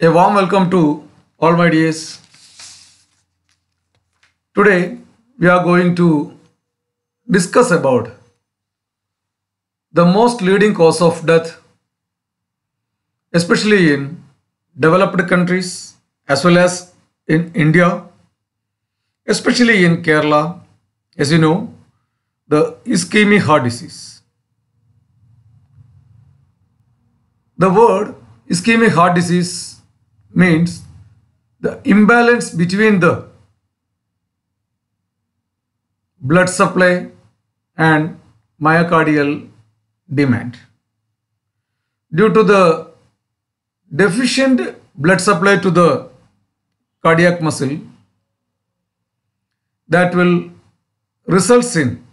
A warm welcome to all my dears. Today we are going to discuss about the most leading cause of death, especially in developed countries as well as in India, especially in Kerala, as you know, the ischemic heart disease. The word ischemic heart disease means the imbalance between the blood supply and myocardial demand. Due to the deficient blood supply to the cardiac muscle, that will result in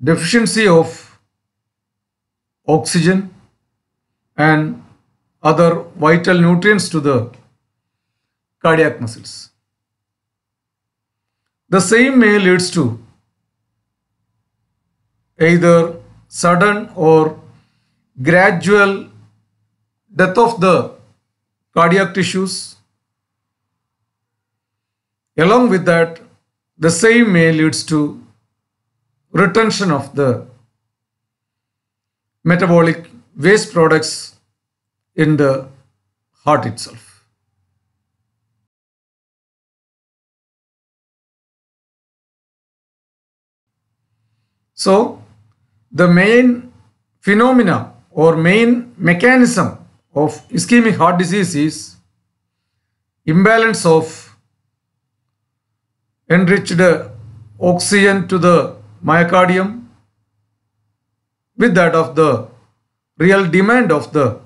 deficiency of oxygen and other vital nutrients to the cardiac muscles. The same may leads to either sudden or gradual death of the cardiac tissues. Along with that, the same may leads to retention of the metabolic waste products in the heart itself. So, the main phenomena or main mechanism of ischemic heart disease is imbalance of enriched oxygen to the myocardium with that of the real demand of the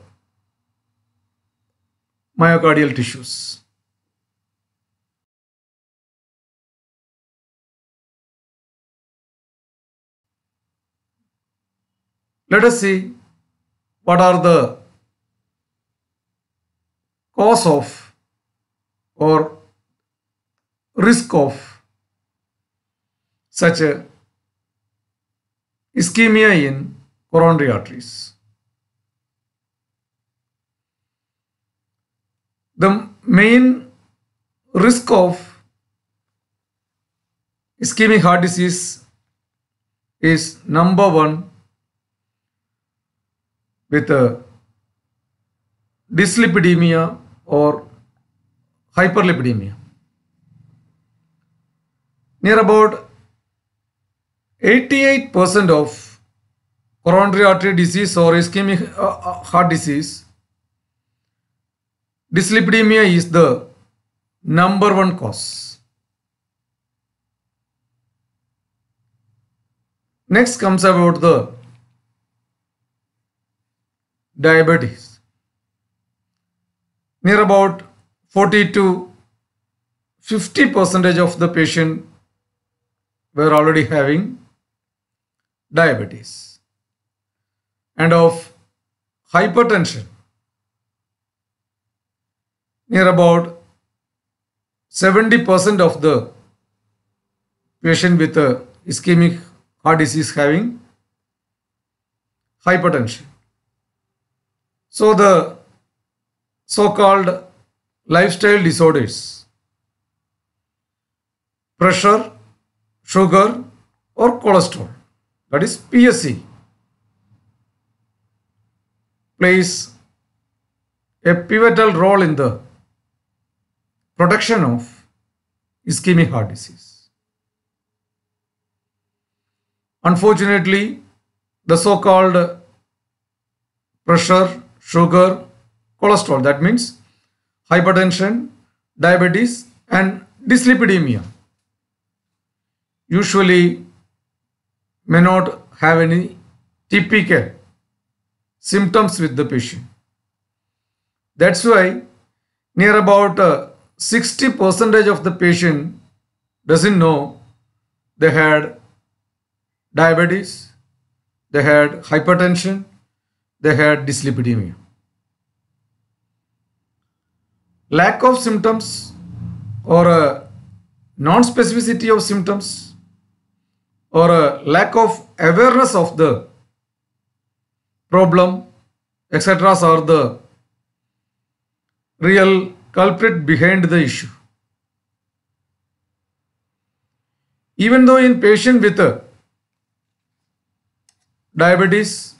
myocardial tissues. Let us see what are the cause of or risk of such a ischemia in coronary arteries. The main risk of ischemic heart disease is number one with a dyslipidemia or hyperlipidemia. Near about 88% of coronary artery disease or ischemic heart disease, dyslipidemia is the number one cause. Next comes about the diabetes. Near about 40 to 50% of the patient were already having diabetes. And of hypertension, near about 70% of the patient with a ischemic heart disease having hypertension. So the so-called lifestyle disorders, pressure, sugar or cholesterol, that is PSC, plays a pivotal role in the production of ischemic heart disease. Unfortunately, the so-called pressure, sugar, cholesterol, that means hypertension, diabetes and dyslipidemia, usually may not have any typical symptoms with the patient. That's why near about 60% of the patient doesn't know they had diabetes, they had hypertension, they had dyslipidemia. Lack of symptoms or a non-specificity of symptoms or a lack of awareness of the problem, etc. are the real culprit behind the issue. Even though in patient with diabetes,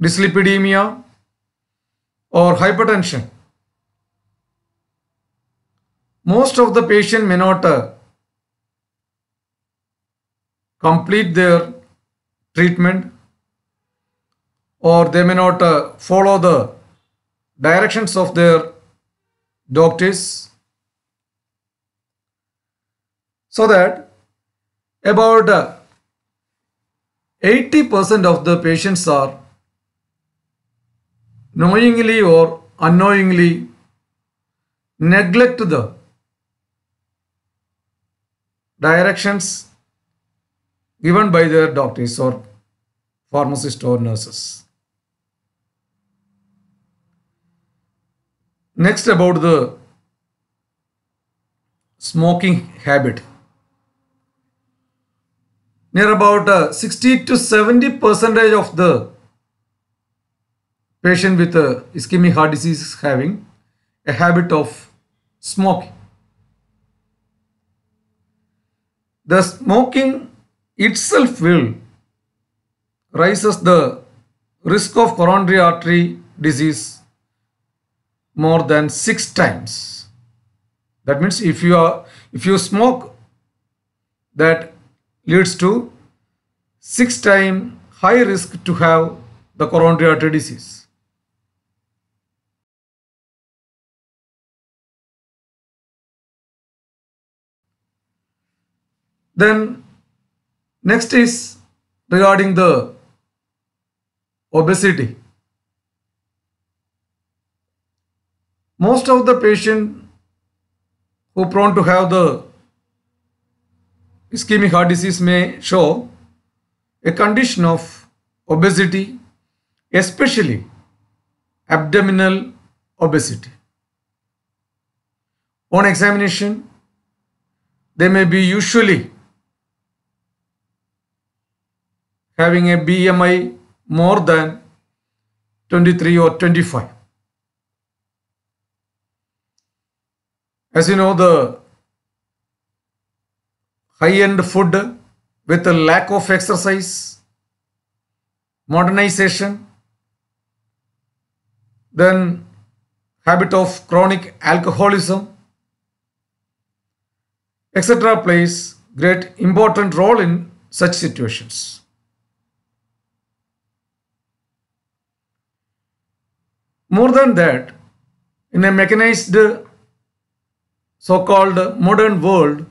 dyslipidemia or hypertension, most of the patient may not complete their treatment, or they may not follow the directions of their doctors, so that about 80% of the patients are knowingly or unknowingly neglect the directions given by their doctors or pharmacists or nurses. Next, about the smoking habit. Near about 60 to 70% of the patient with ischemic heart disease is having a habit of smoking. The smoking itself will raises the risk of coronary artery disease more than 6 times. That means if you smoke, that leads to 6 times high risk to have the coronary artery disease. Then next is regarding the obesity. Most of the patients who are prone to have the ischemic heart disease may show a condition of obesity, especially abdominal obesity. On examination, they may be usually having a BMI more than 23 or 25. As you know, the high-end food with a lack of exercise, modernization, then habit of chronic alcoholism, etc. plays great important role in such situations. More than that, in a mechanized so-called modern world,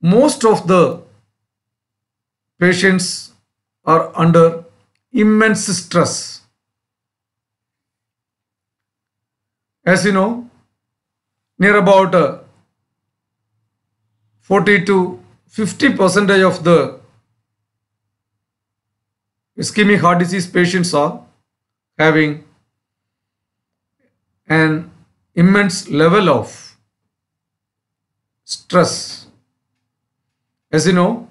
most of the patients are under immense stress. As you know, near about 40 to 50% of the ischemic heart disease patients are having an immense level of stress. As you know,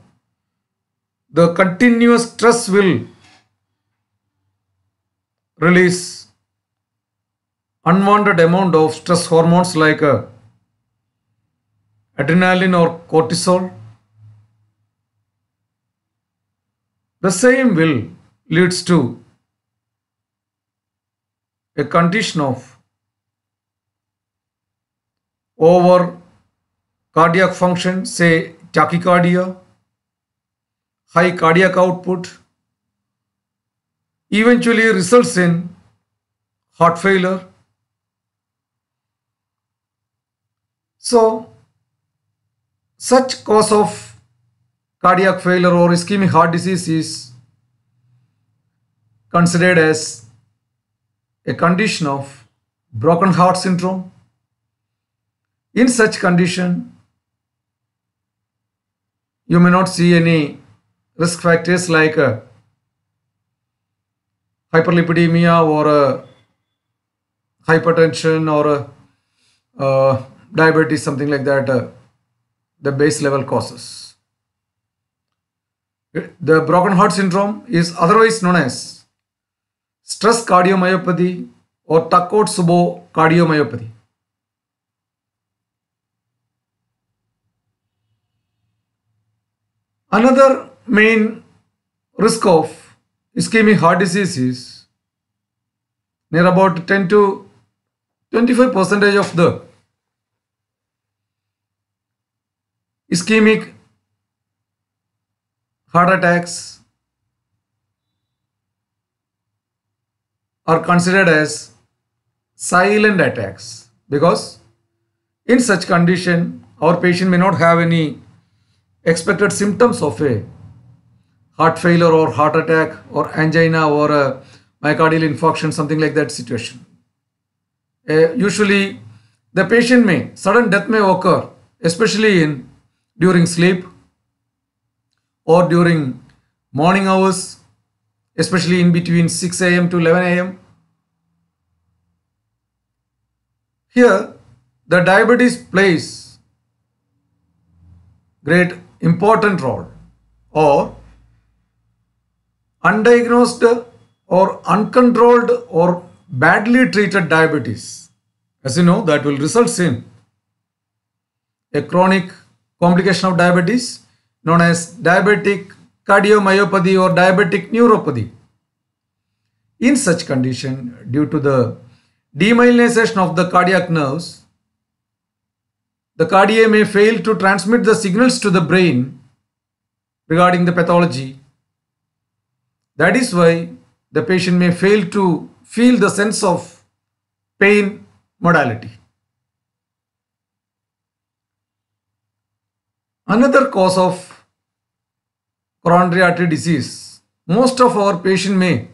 the continuous stress will release unwanted amount of stress hormones like adrenaline or cortisol. The same will leads to a condition of over cardiac function, say tachycardia, high cardiac output, eventually results in heart failure. So, such cause of cardiac failure or ischemic heart disease is considered as a condition of broken heart syndrome. In such condition, you may not see any risk factors like hyperlipidemia or hypertension or diabetes, something like that, the base level causes. The broken heart syndrome is otherwise known as stress cardiomyopathy or Takotsubo cardiomyopathy. Another main risk of ischemic heart disease is near about 10 to 25% of the ischemic heart attacks are considered as silent attacks, because in such condition our patient may not have any expected symptoms of a heart failure or heart attack or angina or a myocardial infarction, something like that situation. Usually the patient sudden death may occur, especially during sleep or during morning hours, especially in between 6 a.m. to 11 a.m. Here, the diabetes plays great important role, or undiagnosed or uncontrolled or badly treated diabetes, as you know, that will result in a chronic complication of diabetes known as diabetic cardiomyopathy or diabetic neuropathy. In such condition, due to the demyelinization of the cardiac nerves, the cardia may fail to transmit the signals to the brain regarding the pathology. That is why the patient may fail to feel the sense of pain modality. Another cause of coronary artery disease, most of our patients may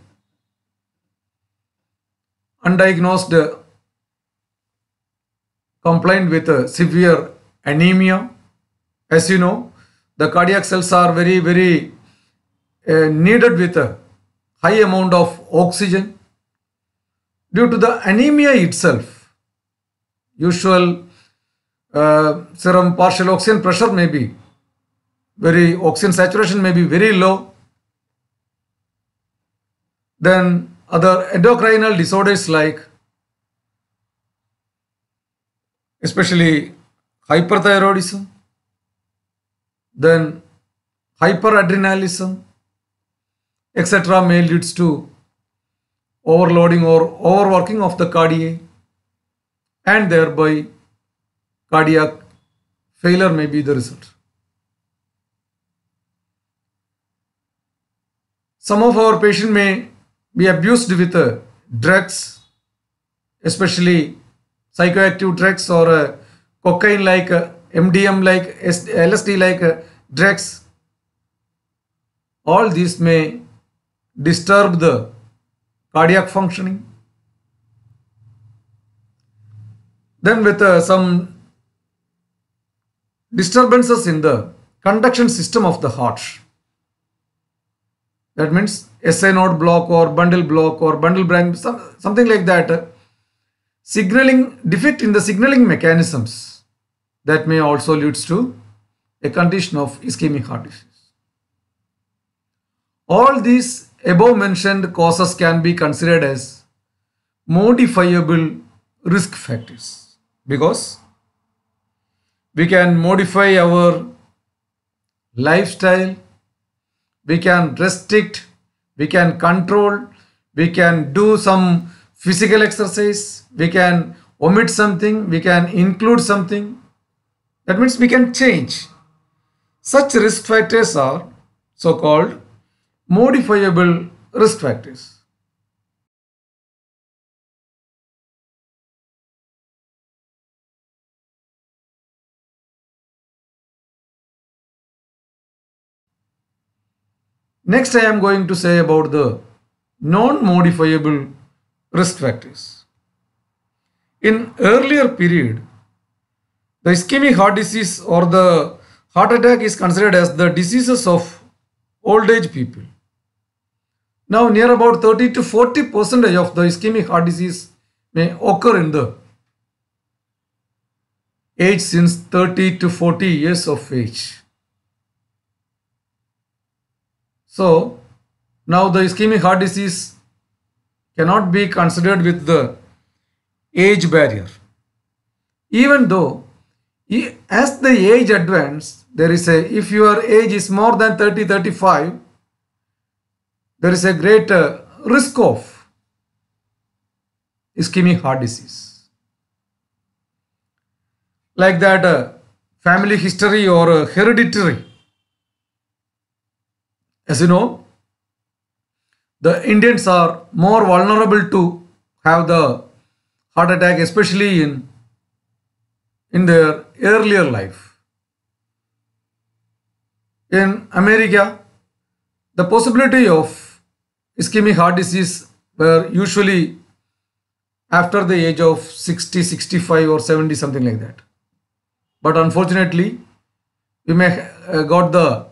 undiagnosed complain with severe anemia. As you know, the cardiac cells are very needed with a high amount of oxygen. Due to the anemia itself, usual serum partial oxygen pressure may be oxygen saturation may be very low. Then other endocrinal disorders like especially hyperthyroidism, then hyperadrenalism, etc. may leads to overloading or overworking of the cardia, and thereby cardiac failure may be the result. Some of our patients may be abused with drugs, especially psychoactive drugs or cocaine like MDM like LSD like drugs. All these may disturb the cardiac functioning. Then with some disturbances in the conduction system of the heart, that means SA node block or bundle branch, something like that, signaling defect in the signaling mechanisms, that may also leads to a condition of ischemic heart disease. All these above mentioned causes can be considered as modifiable risk factors, because we can modify our lifestyle, we can restrict, we can control, we can do some physical exercise, we can omit something, we can include something. That means we can change. Such risk factors are so-called modifiable risk factors. Next, I am going to say about the non-modifiable risk factors. In earlier period, the ischemic heart disease or the heart attack is considered as the diseases of old age people. Now near about 30 to 40% of the ischemic heart disease may occur in the age since 30 to 40 years of age. So now the ischemic heart disease cannot be considered with the age barrier. Even though as the age advance, there is a, if your age is more than 30, 35, there is a great risk of ischemic heart disease. Like that family history or hereditary. As you know, the Indians are more vulnerable to have the heart attack, especially in their earlier life. In America, the possibility of ischemic heart disease were usually after the age of 60, 65 or 70, something like that. But unfortunately, we may got the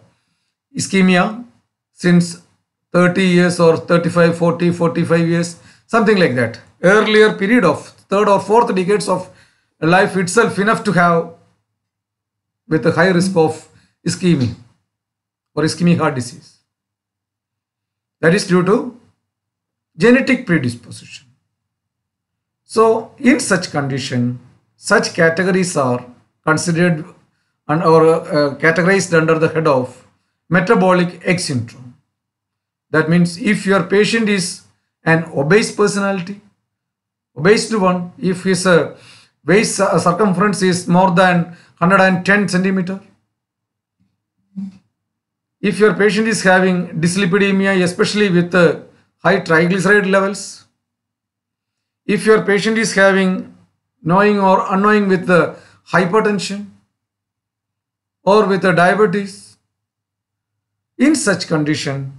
ischemia since 30 years or 35, 40, 45 years, something like that. Earlier period of third or fourth decades of life itself enough to have with a high risk of ischemia or ischemic heart disease. That is due to genetic predisposition. So in such condition, such categories are considered and or categorized under the head of metabolic age syndrome. That means if your patient is an obese personality, obese one, if his waist circumference is more than 110 centimeter, if your patient is having dyslipidemia, especially with high triglyceride levels, if your patient is having knowing or unknowing with hypertension or with diabetes, in such condition,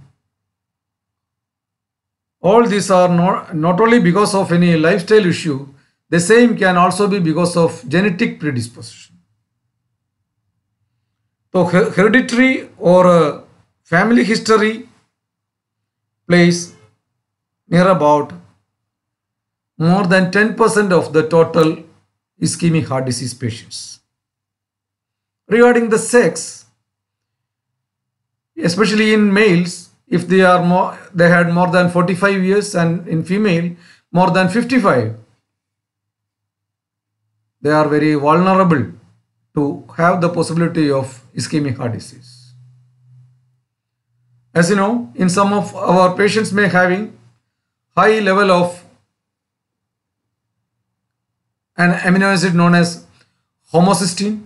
all these are not only because of any lifestyle issue, the same can also be because of genetic predisposition. So hereditary or family history plays near about more than 10% of the total ischemic heart disease patients. Regarding the sex, especially in males, if they had more than 45 years, and in female more than 55, they are very vulnerable to have the possibility of ischemic heart disease. As you know, in some of our patients may having high level of an amino acid known as homocysteine,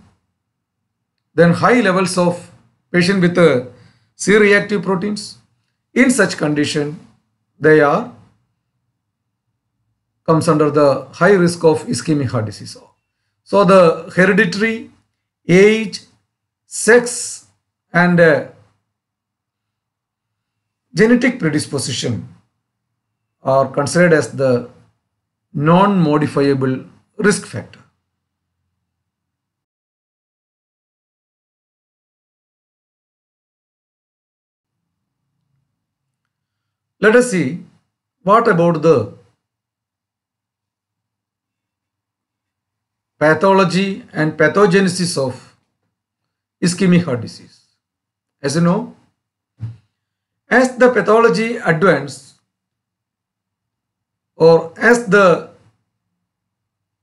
then high levels of patient with C-reactive proteins. In such condition, they comes under the high risk of ischemic heart disease. So the hereditary, age, sex and genetic predisposition are considered as the non-modifiable risk factor. Let us see what about the pathology and pathogenesis of ischemic heart disease. As you know, as the pathology advances or as the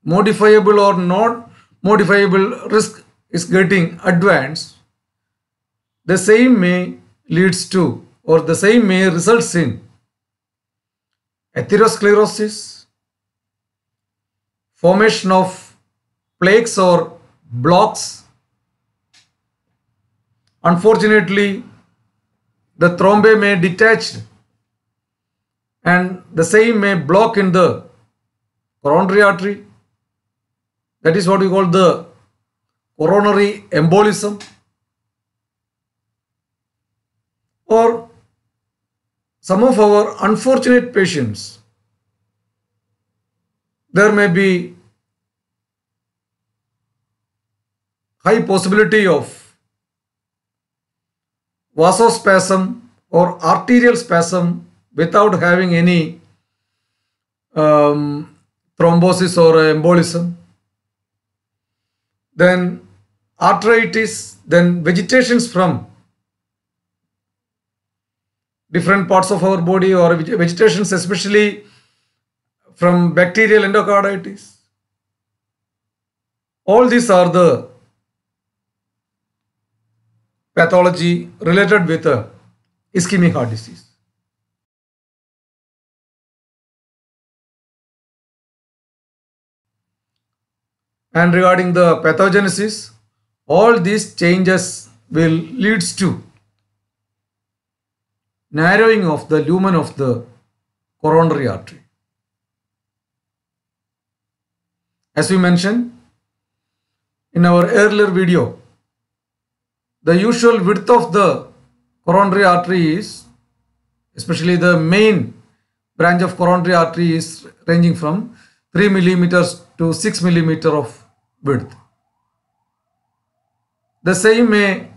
modifiable or non modifiable risk is getting advanced, the same may leads to or the same may results in atherosclerosis, formation of plaques or blocks. Unfortunately, the thrombi may detach and the same may block in the coronary artery. That is what we call the coronary embolism. Or some of our unfortunate patients, there may be high possibility of vasospasm or arterial spasm without having any thrombosis or embolism. Then arteritis, then vegetations from different parts of our body or vegetations especially from bacterial endocarditis. All these are the pathology related with ischemic heart disease. And regarding the pathogenesis, all these changes will leads to narrowing of the lumen of the coronary artery. As we mentioned in our earlier video, the usual width of the coronary artery is, especially the main branch of coronary artery, is ranging from 3 millimeters to 6 millimeter of width. The same may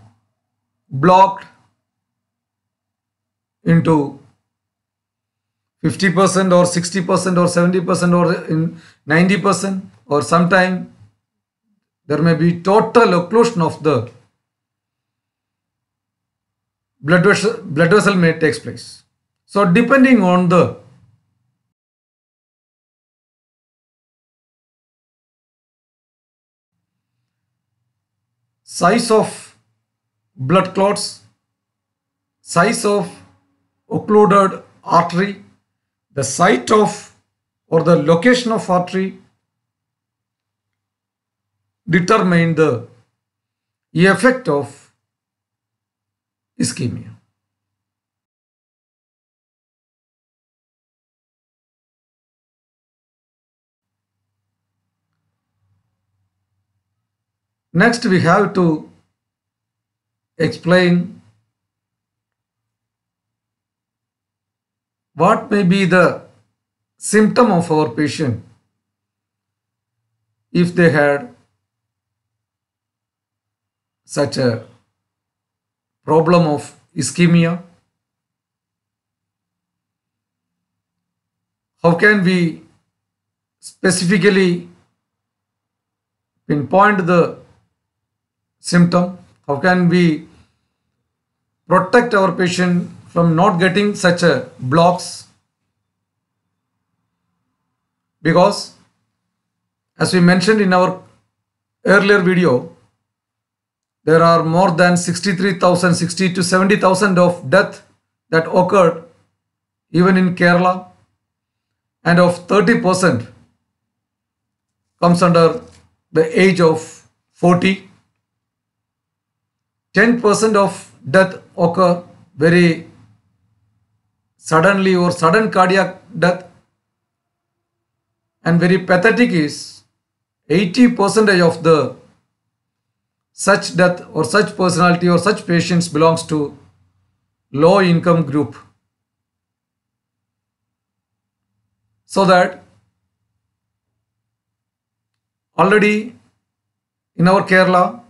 blocked into 50% or 60% or 70% or in 90%, or sometime there may be total occlusion of the blood vessel may takes place. So depending on the size of blood clots, size of occluded artery, the site of or the location of artery determine the effect of ischemia. Next, we have to explain what may be the symptom of our patient if they had such a problem of ischemia. How can we specifically pinpoint the symptom? How can we protect our patient from not getting such a blocks? Because as we mentioned in our earlier video, there are more than 63,000, 60 to 70,000 of death that occurred even in Kerala, and of 30% comes under the age of 40. 10% of death occur very suddenly or sudden cardiac death, and very pathetic is 80% of the such death or such personality or such patients belongs to low income group. So that already in our Kerala,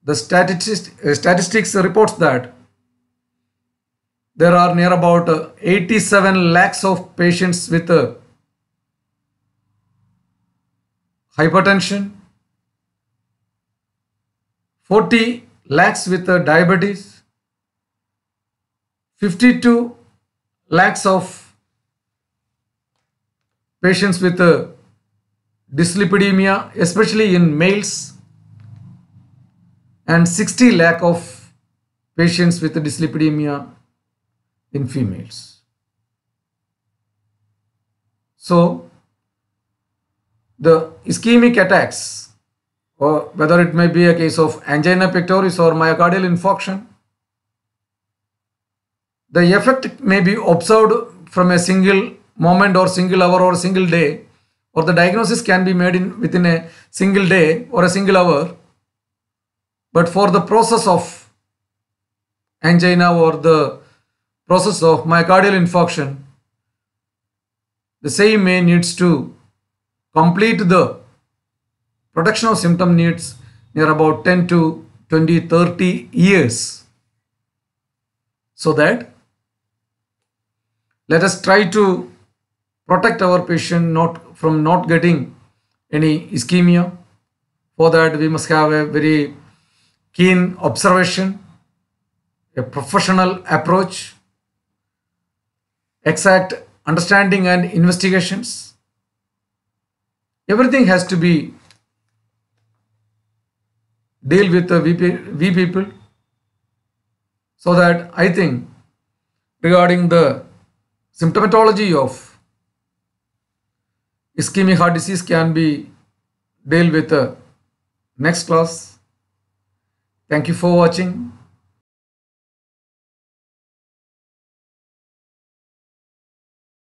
the statistics reports that there are near about 87 lakhs of patients with hypertension, 40 lakhs with diabetes, 52 lakhs of patients with dyslipidemia, especially in males, and 60 lakh of patients with dyslipidemia in females. So the ischemic attacks, or whether it may be a case of angina pectoris or myocardial infarction, the effect may be observed from a single moment or single hour or single day, or the diagnosis can be made within a single day or a single hour. But for the process of angina or the process of myocardial infarction, the same may needs to complete the protection of symptom needs near about 10 to 20, 30 years. So that let us try to protect our patient from not getting any ischemia. For that, we must have a very keen observation, a professional approach, exact understanding and investigations. Everything has to be deal with the V people. So that I think regarding the symptomatology of ischemic heart disease can be dealt with the next class. Thank you for watching.